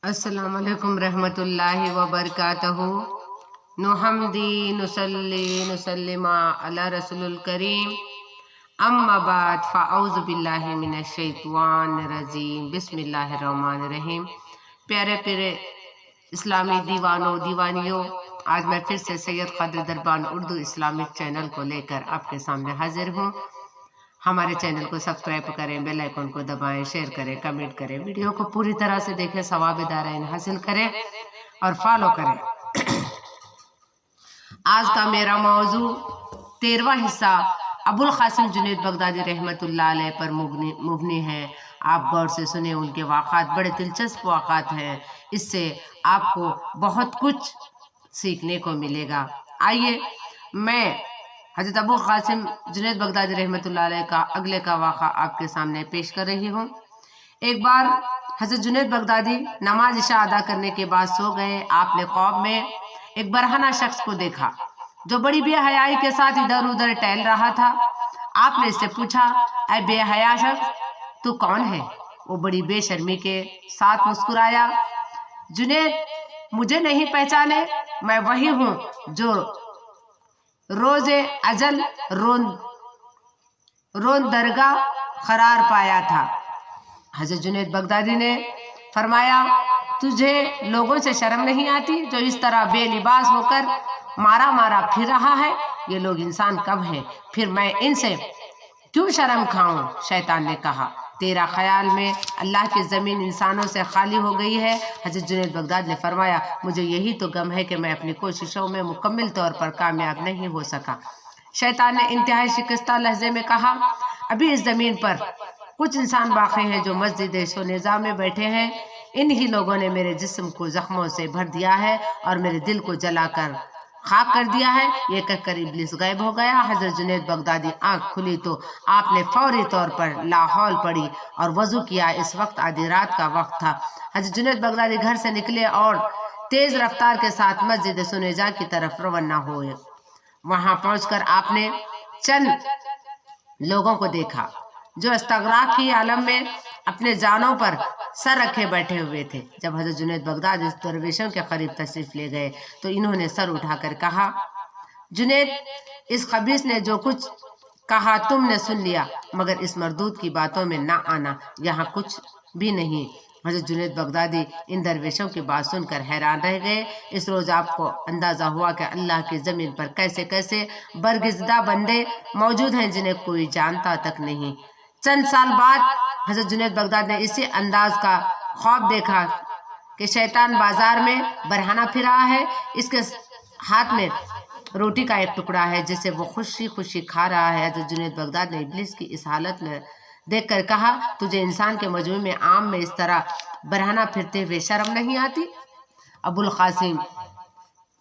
अस्सलाम वालेकुम रहमतुल्लाहि व बरकातहू। नुहम्दी नुसल्ली नुसल्लिमा अला रसूलुल करीम। अम्मा बाद फ़अऊज़ु बिल्लाहि मिनश शैतानिर रजीम। बिस्मिल्लाहिर रहमानिर रहीम। प्यारे प्यारे इस्लामी दीवानों दीवानियों, आज मैं फिर से सैयद क़ादिर दरबान उर्दू इस्लामिक चैनल को लेकर आपके सामने हाजिर हूँ। हमारे चैनल को सब्सक्राइब करें, बेल आइकन को दबाएं, शेयर करें, कमेंट करें, वीडियो को पूरी तरह से देखें, सवाब दारैन हासिल करें और फॉलो करें। आज का मेरा मौजू 13वां हिस्सा अबुल क़ासिम जुनैद बगदादी रहमतुल्लाह अलैह पर मुबनी है। आप गौर से सुने, उनके वाक़ात बड़े दिलचस्प वाक़ात हैं। इससे आपको बहुत कुछ सीखने को मिलेगा। आइए मैं हज़रत अबुल क़ासिम जुनैद बगदादी रहमतुल्लाह अलैह का अगले का वाक़ा आपके सामने पेश कर रही हूँ। एक बार हज़रत जुनैद बगदादी नमाज इशा अदा करने के बाद सो गए। आपने ख्वाब में एक बरहना शख्स को देखा जो बड़ी बेहयाई के साथ इधर उधर टहल रहा था। आपने इससे पूछा, ऐ बेहया शख्स, तू कौन है? वो बड़ी बेशर्मी के साथ मुस्कुराया। जुनैद, मुझे नहीं पहचाने? मैं वही हूँ जो रोज़े अजल रोन दरगाह करार पाया था। हज़रत जुनैद बगदादी ने फरमाया, तुझे लोगों से शर्म नहीं आती जो इस तरह बेलिबास होकर मारा मारा फिर रहा है? ये लोग इंसान कब हैं, फिर मैं इनसे क्यों शर्म खाऊं? शैतान ने कहा, तेरा ख्याल में अल्लाह की ज़मीन इंसानों से खाली हो गई है? हज़रत जुनैद बगदादी ने फरमाया, मुझे यही तो गम है कि मैं अपनी कोशिशों में मुकम्मल तौर पर कामयाब नहीं हो सका। शैतान ने इंतहाई शिकस्ता लहजे में कहा, अभी इस ज़मीन पर कुछ इंसान बाकी हैं जो मस्जिद सोनेज़ा में बैठे हैं। इन्हीं लोगों ने मेरे जिस्म को ज़ख्मों से भर दिया है और मेरे दिल को जलाकर खाक कर दिया है। ये कहकर इब्लिस गायब हो गया। हज़रत जुनैद बगदादी आंख खुली तो आपने फौरी तौर पर लाहौल पड़ी और वज़ू किया। इस वक्त आधी रात का वक्त था। हज़रत जुनैद बगदादी घर से निकले और तेज़ रफ्तार के साथ मस्जिद सुनेजा की तरफ रवाना हुए। वहां पहुंचकर आपने चंद लोगों को देखा जो इस्तग़राक़ की आलम में अपने जानों पर सर रखे बैठे हुए थे। जब हज़रत जुनैद बगदादी इस दरवेशों के करीब तशरीफ़ ले गए तो इन्होंने सर उठाकर कहा, जुनैद, इस खबीस ने जो कुछ कहा तुमने सुन लिया, मगर इस मरदूद की बातों में ना आना, यहाँ कुछ भी नहीं। हज़रत जुनैद बगदादी इन दरवेशों की बात सुनकर हैरान रह गए। इस रोज़ आपको अंदाज़ा हुआ कि अल्लाह की ज़मीन पर कैसे कैसे बरगिज़दा बंदे मौजूद हैं जिन्हें कोई जानता तक नहीं। चंद साल बाद हज़रत जुनैद बगदादी ने इसी अंदाज का ख्वाब देखा कि शैतान बाजार में बरहाना फिर रहा है। इसके हाथ में रोटी का एक टुकड़ा है जिसे वो खुशी खुशी खा रहा है। हज़रत जुनैद बगदादी ने इब्लिस की इस हालत में देखकर कहा, तुझे इंसान के मजमू में आम में इस तरह बरहाना फिरते हुए शर्म नहीं आती? अबुल क़ासिम,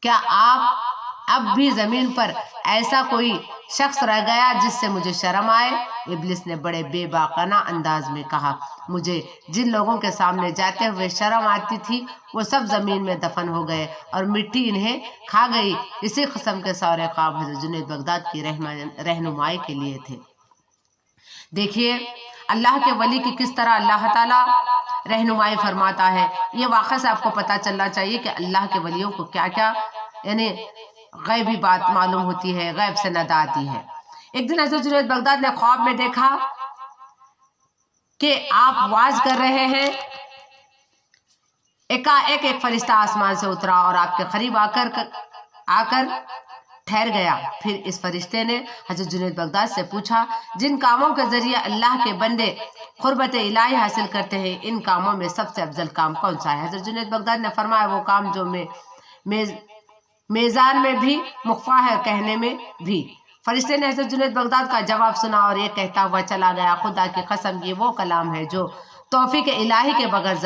क्या आप अब भी ज़मीन पर ऐसा कोई शख्स रह गया जिससे मुझे शर्म आए? इब्लिस ने बड़े बेबाकाना अंदाज में कहा, मुझे जिन लोगों के सामने जाते हुए शर्म आती थी वो सब ज़मीन में दफन हो गए और मिट्टी इन्हें खा गई। इसी किस्म के सारे ख्वाब हज़रत जुनैद बगदादी की रहनुमाई के लिए थे। देखिए अल्लाह के वली की किस तरह अल्लाह ताला रहनुमाई फरमाता है। ये वाक़ई से आपको पता चलना चाहिए कि अल्लाह के वलियों को क्या क्या यानी गैबी बात मालूम होती है, गैब से नदा आती है। एक दिन हज़रत जुनैद बगदादी ने ख्वाब में देखा कि आप वाज कर रहे हैं। एकाएक एक फरिश्ता आसमान से उतरा और आपके करीब आकर ठहर गया। फिर इस फरिश्ते ने हज़रत जुनैद बगदादी से पूछा, जिन कामों के जरिए अल्लाह के बंदे क़ुर्बत इलाही हासिल करते हैं, इन कामों में सबसे अफजल काम कौन सा है? हज़रत जुनैद बगदादी ने फरमाया, वो काम जो मेज़ान में भी मुख्फा है, कहने में भी। फरिश्ते ने हज़रत जुनैद बगदादी का जवाब सुना और ये कहता हुआ चला गया, खुदा की कसम, ये वो कलाम है जो तौफीक इलाही के बगैर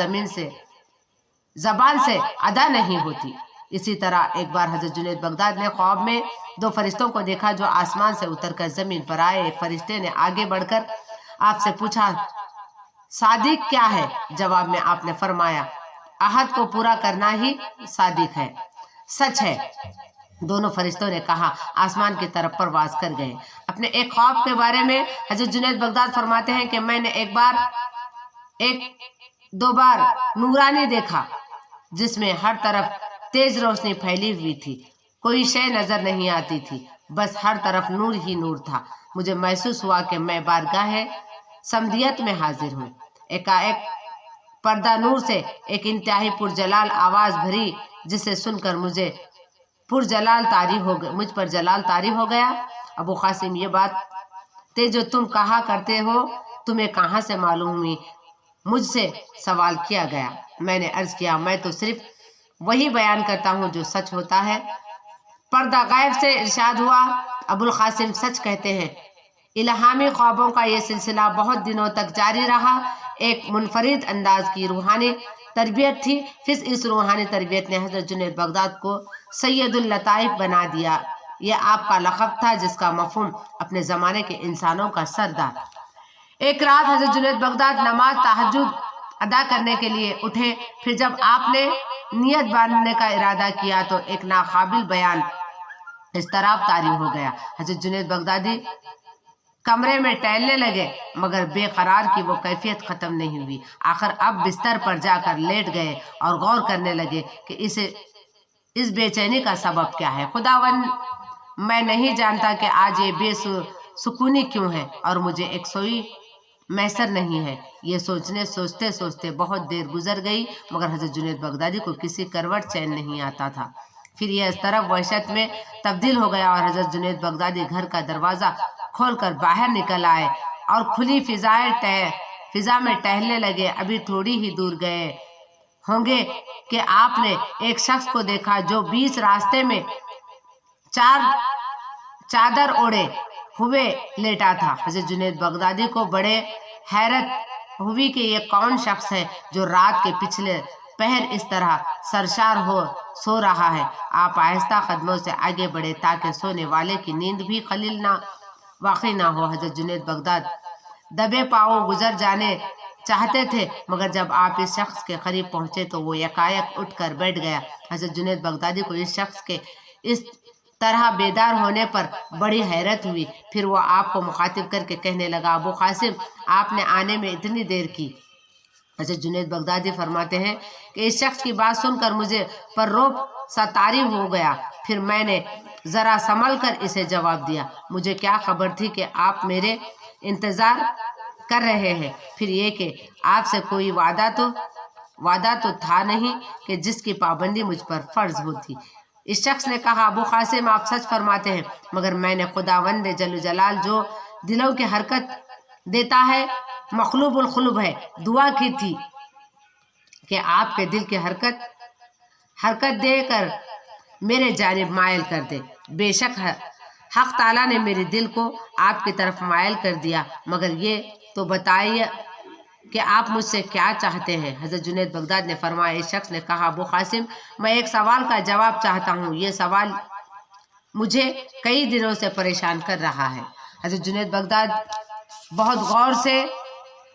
ज़बान से अदा नहीं होती। इसी तरह एक बार हज़रत जुनैद बगदादी ने ख्वाब में दो फरिश्तों को देखा जो आसमान से उतरकर ज़मीन पर आए। एक फरिश्ते ने आगे बढ़कर आपसे पूछा, सादिक क्या है? जवाब में आपने फरमाया, अहद को पूरा करना ही सादिक है, सच है। दोनों फरिश्तों ने कहा, आसमान की तरफ परवाज कर गए। अपने एक ख्वाब के बारे में हज़रत जुनैद बगदादी फरमाते हैं कि मैंने एक दो बार नूरानी देखा जिसमें हर तरफ तेज रोशनी फैली हुई थी। कोई शय नजर नहीं आती थी, बस हर तरफ नूर ही नूर था। मुझे महसूस हुआ कि मैं बारगाह समदियत में हाजिर हूँ। एकाएक पर्दा नूर से एक इंतहाई पुरजलाल आवाज भरी, जिसे सुनकर मुझ पर जलाल तारी हो गया। अबू कासिम, ये बात जो तुम कहा करते हो तुम्हें कहाँ से मालूम हुई? मुझसे सवाल किया गया। मैंने अर्ज किया, मैं तो सिर्फ वही बयान करता हूँ जो सच होता है। पर्दा गायब से इरशाद हुआ, अबुल कासिम सच कहते हैं, इल्हामी ख्वाबों का ये सिलसिला बहुत दिनों तक जारी रहा। एक मुनफरिद अंदाज की रूहानी तरबियत थी। फिर इस रूहानी तरबियत ने हजरत जुनैद बगदाद को सैयदुल लताइफ बना दिया। यह आपका लक़ब था, जिसका मफ़हूम अपने ज़माने के इंसानों का सरदार। एक रात हजरत जुनैद बगदाद नमाज तहज्जुद अदा करने के लिए उठे। फिर जब आपने नियत बांधने का इरादा किया तो एक नाकाबिल बयान इज़्तिराब तारी हो गया। हजरत जुनैद बगदादी कमरे में टहलने लगे, मगर बेकरार की वो कैफियत ख़त्म नहीं हुई। आखिर अब बिस्तर पर जाकर लेट गए और गौर करने लगे कि इस बेचैनी का सबब क्या है। खुदावन, मैं नहीं जानता कि आज ये बेसुकूनी क्यों है और मुझे एक सोई मैसर नहीं है। ये सोचते सोचते बहुत देर गुजर गई, मगर हजरत जुनैद बगदादी को किसी करवट चैन नहीं आता था। फिर यह इस तरफ वहशत में तब्दील हो गया और हजरत जुनैद बगदादी घर का दरवाज़ा खोलकर बाहर निकल आए और खुली फिजा में टहलने लगे। अभी थोड़ी ही दूर गए होंगे कि आपने एक शख्स को देखा जो बीच रास्ते में चादर ओढ़े हुए लेटा था। हजरत जुनैद बगदादी को बड़े हैरत हुई कि ये कौन शख्स है जो रात के पिछले पहर इस तरह सरशार हो सो रहा है। आप आहिस्ता कदमों से आगे बढ़े ताकि सोने वाले की नींद भी खलील वाक़ई ना हो। हजरत जुनैद बगदाद दबे पाँव गुजर जाने चाहते थे, मगर जब आप इस शख्स के करीब पहुंचे तो वो यकायक उठकर बैठ गया। हजरत जुनैद बगदादी को इस शख्स के इस तरह बेदार होने पर बड़ी हैरत हुई। फिर वो आपको मुखातिब करके कहने लगा, अबू कासिम, आपने आने में इतनी देर की। हजरत जुनैद बगदादी फरमाते हैं कि इस शख्स की बात सुनकर मुझे पर रोब सा तारी हो गया। फिर मैंने ज़रा संभल कर इसे जवाब दिया, मुझे क्या खबर थी कि आप मेरे इंतज़ार कर रहे हैं। फिर ये कि आपसे कोई वादा तो था नहीं कि जिसकी पाबंदी मुझ पर फ़र्ज होती। इस शख्स ने कहा, अबू कासिम, आप सच फरमाते हैं, मगर मैंने खुदावंद जल्ल जलाल जो दिलों की हरकत देता है, मखलूबुल खुलूब है, दुआ की थी कि आपके दिल की हरकत देकर मेरे जानिब मायल कर दे। बेशक हक ताला ने मेरे दिल को आपकी तरफ मायल कर दिया, मगर ये तो बताइए कि आप मुझसे क्या चाहते हैं। हजरत जुनैद बगदाद ने फरमाया, इस शख्स ने कहा, अबू कासिम, मैं एक सवाल का जवाब चाहता हूँ। ये सवाल मुझे कई दिनों से परेशान कर रहा है। हजरत जुनैद बगदाद बहुत गौर से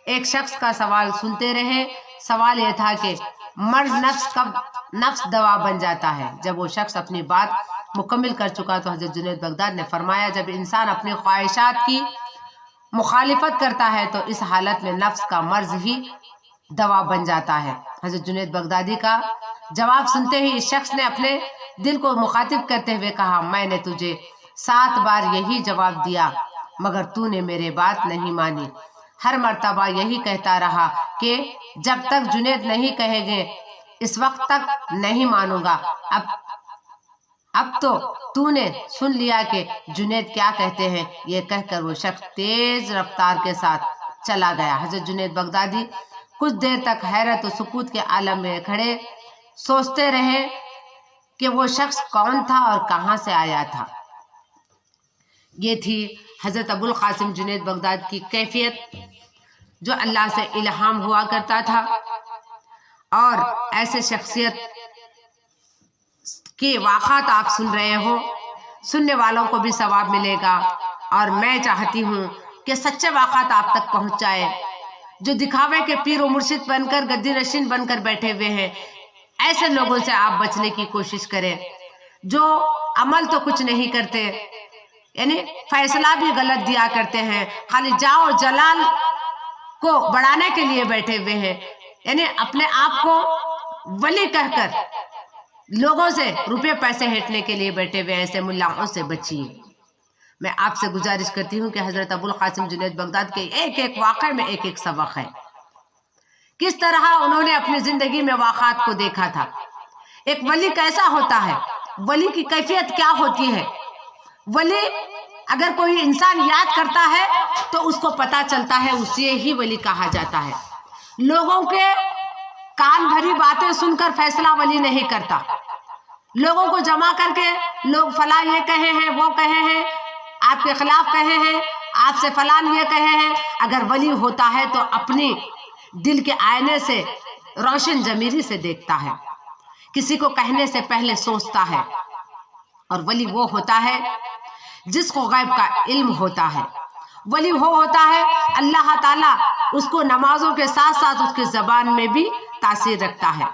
एक शख्स का सवाल सुनते रहे। सवाल यह था कि मर्ज नफ्स कब नफ्स दवा बन जाता है। जब वो शख्स अपनी बात मुकम्मिल कर चुका तो हजरत जुनैद बगदाद ने फरमाया, जब इंसान अपनी ख्वाहिशात की मुखालिफत करता है तो इस हालत में नफ्स का मर्ज ही दवा बन जाता है। हजरत जुनैद बगदादी का जवाब सुनते ही इस शख्स ने अपने दिल को मुखातिब करते हुए कहा, मैंने तुझे 7 बार यही जवाब दिया, मगर तूने मेरे बात नहीं मानी। हर मर्तबा यही कहता रहा कि जब तक जुनैद नहीं कहेंगे इस वक्त तक नहीं मानूंगा। अब तो तूने सुन लिया कि जुनैद क्या कहते हैं। ये कहकर वो शख्स तेज रफ्तार के साथ चला गया। हजरत जुनैद बगदादी कुछ देर तक हैरत और सुकूत के आलम में खड़े सोचते रहे कि वो शख्स कौन था और कहाँ से आया था। ये थी हजरत अबुल कासिम जुनैद बगदाद की कैफियत, जो अल्लाह से इल्हाम हुआ करता था। और ऐसे शख्सियत के वाक़ात आप सुन रहे हो, सुनने वालों को भी सवाब मिलेगा। और मैं चाहती हूँ कि सच्चे वाक़ात आप तक पहुँच जाए। जो दिखावे के पीर व मुर्शिद बनकर गद्दी नशीन बनकर बैठे हुए हैं, ऐसे लोगों से आप बचने की कोशिश करें, जो अमल तो कुछ नहीं करते, यानी फैसला भी गलत दिया करते हैं, खाली जाओ जलाल को बढ़ाने के लिए बैठे हुए हैं, यानी अपने आप को वली कहकर लोगों से रुपए पैसे हेटने के लिए बैठे हुए ऐसे मुल्लाओं से बचिए। मैं आपसे गुजारिश करती हूँ कि हजरत अबुल कासिम जुनैद बगदाद के एक एक वाक़े में एक एक सबक है। किस तरह उन्होंने अपनी जिंदगी में वाक़ात को देखा था। एक वली कैसा होता है, वली की कैफियत क्या होती है। वली अगर कोई इंसान याद करता है तो उसको पता चलता है उसे ही वली कहा जाता है। लोगों के कान भरी बातें सुनकर फैसला वली नहीं करता। लोगों को जमा करके लोग फला ये कहे हैं, वो कहे हैं, आपके खिलाफ कहे हैं, आपसे फलान ये कहे हैं। अगर वली होता है तो अपनी दिल के आईने से रोशन जमीरी से देखता है, किसी को कहने से पहले सोचता है। और वली वो होता है जिसको गैब का इल्म होता है। वली वो होता है अल्लाह ताला उसको नमाजों के साथ साथ उसके ज़बान में भी तासीर रखता है।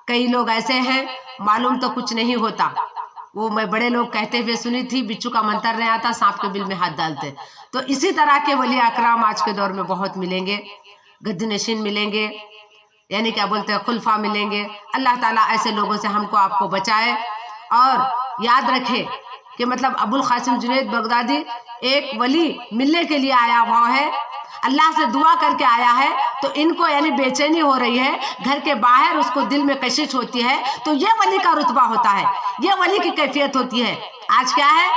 कई लोग ऐसे हैं मालूम तो कुछ नहीं होता। वो मैं बड़े लोग कहते हुए सुनी थी, बिच्छू का मंतर नहीं आता सांप के बिल में हाथ डालते। तो इसी तरह के वली अकराम आज के दौर में बहुत मिलेंगे। गद्दी नशीन मिलेंगे, यानी क्या बोलते हैं खुलफा मिलेंगे। अल्लाह ताला ऐसे लोगों से हमको आपको बचाए। और याद रखे कि मतलब अबुल कासिम जुनैद बगदादी एक वली मिलने के लिए आया हुआ है, अल्लाह से दुआ करके आया है। तो इनको यानी बेचैनी हो रही है, घर के बाहर उसको दिल में कशिश होती है। तो ये वली का रुतबा होता है, ये वली की कैफियत होती है। आज क्या है,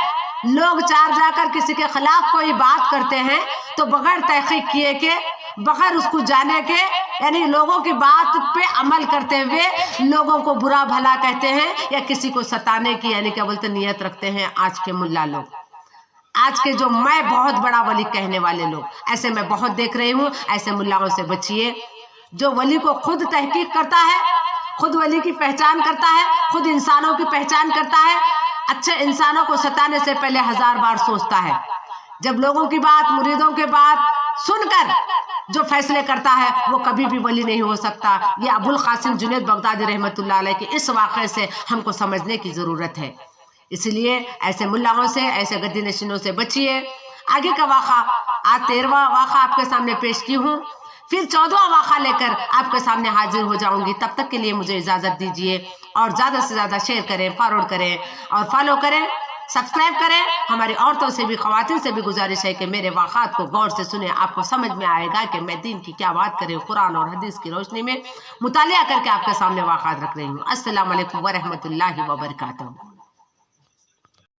लोग चार जाकर किसी के खिलाफ कोई बात करते हैं तो बगैर तहकीक किए के, बगैर उसको जाने के, यानी लोगों की बात पे अमल करते हुए लोगों को बुरा भला कहते हैं या किसी को सताने की यानी क्या बोलते नियत रखते हैं आज के मुल्ला लोग। आज के जो मैं बहुत बड़ा वली कहने वाले लोग, ऐसे मैं बहुत देख रही हूँ। ऐसे मुल्लाओं से बचिए। जो वली को खुद तहकीक करता है, खुद वली की पहचान करता है, खुद इंसानों की पहचान करता है, अच्छे इंसानों को सताने से पहले 1000 बार सोचता है। जब लोगों की बात, मुरीदों के बात सुनकर जो फैसले करता है वो कभी भी वली नहीं हो सकता। ये अबुल कासिम जुनैद बगदादी रहमतुल्लाह अलैह के इस वाक़े से हमको समझने की ज़रूरत है। इसलिए ऐसे मुल्लाओं से, ऐसे गद्दी नशीनों से बचिए। आगे का वाक़ा, आज 13वां वाक़ा आपके सामने पेश की हूँ, फिर 14वां वाक़ा लेकर आपके सामने हाजिर हो जाऊंगी। तब तक के लिए मुझे इजाज़त दीजिए और ज़्यादा से ज़्यादा शेयर करें, फॉरवर्ड करें और फॉलो करें, सब्सक्राइब करें। हमारी औरतों से भी, ख़वातीन से भी गुजारिश है कि मेरे वाक़ात को गौर से सुने। आपको समझ में आएगा कि मैं दीन की क्या बात करें, कुरान और हदीस की रोशनी में मुतालिया करके आपके सामने वाक़ात रख रही हूँ। अस्सलामु अलैकुम व रहमतुल्लाहि व बरकातहू।